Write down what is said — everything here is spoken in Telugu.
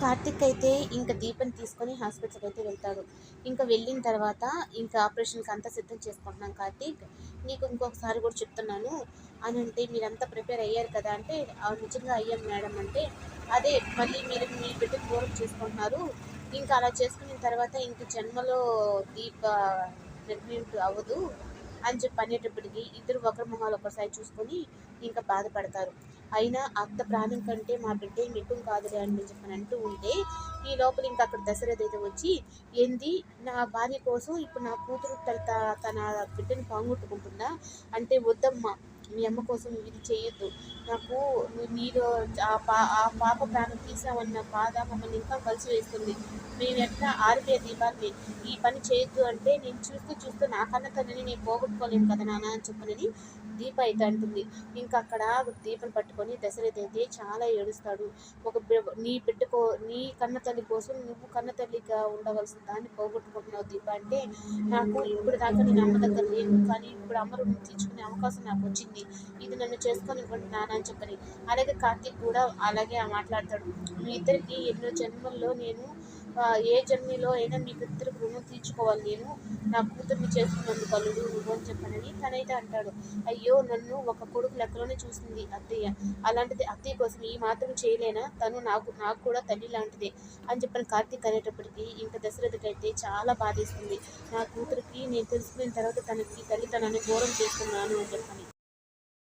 కార్తిక్ అయితే ఇంకా దీపని తీసుకొని హాస్పిటల్కి అయితే వెళ్తాడు. ఇంకా వెళ్ళిన తర్వాత ఇంకా ఆపరేషన్కి అంతా సిద్ధం చేసుకుంటున్నాం కార్తీక్, నీకు ఇంకొకసారి కూడా చెప్తున్నాను అని అంటే, మీరంతా ప్రిపేర్ అయ్యారు కదా అంటే, నిజంగా అయ్యాం మేడం అంటే, అదే మళ్ళీ మీరు మీ బిడ్డను దూరం చేసుకుంటున్నారు, ఇంకా అలా చేసుకున్న తర్వాత ఇంక జన్మలో దీప ప్రెగ్నెంట్ అవ్వదు అని చెప్పి అనేటప్పటికి ఇద్దరు ఒకరి మొహాలు ఒకసారి చూసుకొని ఇంకా బాధపడతారు. అయినా అత్త ప్రాణం కంటే మా బిడ్డే మిఠం కాదులే అని చెప్పని అంటూ ఉంటే, ఈ లోపల ఇంకా అక్కడ దశరథ అయితే వచ్చి, ఏంది నా భార్య కోసం ఇప్పుడు నా కూతురు తన బిడ్డని పోగొట్టుకుంటుందా అంటే, వద్దమ్మా మీ అమ్మ కోసం ఇది చేయొద్దు, నాకు మీరు ఆ పాప ప్రాణం తీసామన్న బాధ మమ్మల్ని ఇంకా కలిసి వేస్తుంది, మేము ఎట్లా ఆరిపోయే దీపాన్ని ఈ పని చేయొద్దు అంటే, నేను చూస్తూ చూస్తూ నా కన్న తండ్రిని నేను పోగొట్టుకోలేను కదా నాన్న అని చెప్పనని దీప అయితే అంటుంది. ఇంకా అక్కడ దీపను పట్టుకొని దశరథ అయితే చాలా ఏడుస్తాడు. ఒక నీ కన్న తల్లి కోసం నువ్వు కన్న తల్లిగా ఉండవలసిన దాన్ని పోగొట్టుకుంటున్నావు దీప అంటే, నాకు ఇప్పుడు దాకా నేను అమ్మ దగ్గర లేను, కానీ ఇప్పుడు అమ్మ రుణం తీర్చుకునే అవకాశం నాకు వచ్చింది, ఇది నన్ను చేసుకొని ఇవ్వంటున్నాను అని చెప్పని. అలాగే కార్తీక్ కూడా అలాగే మాట్లాడతాడు, మీ ఇద్దరికి ఎన్నో జన్మల్లో నేను ఏ జన్మలో అయినా మీకు ఇద్దరికి రుణం తీర్చుకోవాలి, నేను నా కూతుర్ని చేసుకున్నందుకు అల్లుడు నువ్వు అని చెప్పనని తనైతే అంటాడు. అయ్యో నన్ను ఒక కొడుకు లెక్కలోనే చూసింది అత్తయ్య, అలాంటిది అత్తయ్య కోసం ఈ మాత్రం చేయలేనా, తను నాకు కూడా తల్లి లాంటిదే అని చెప్పని కార్తీక్ అనేటప్పటికీ ఇంకా దశరథకి అయితే చాలా బాధేస్తుంది. నా కూతురికి నేను తెలుసుకున్న తర్వాత తనకి తల్లితనాన్ని దూరం చేస్తున్నాను అని చెప్పని.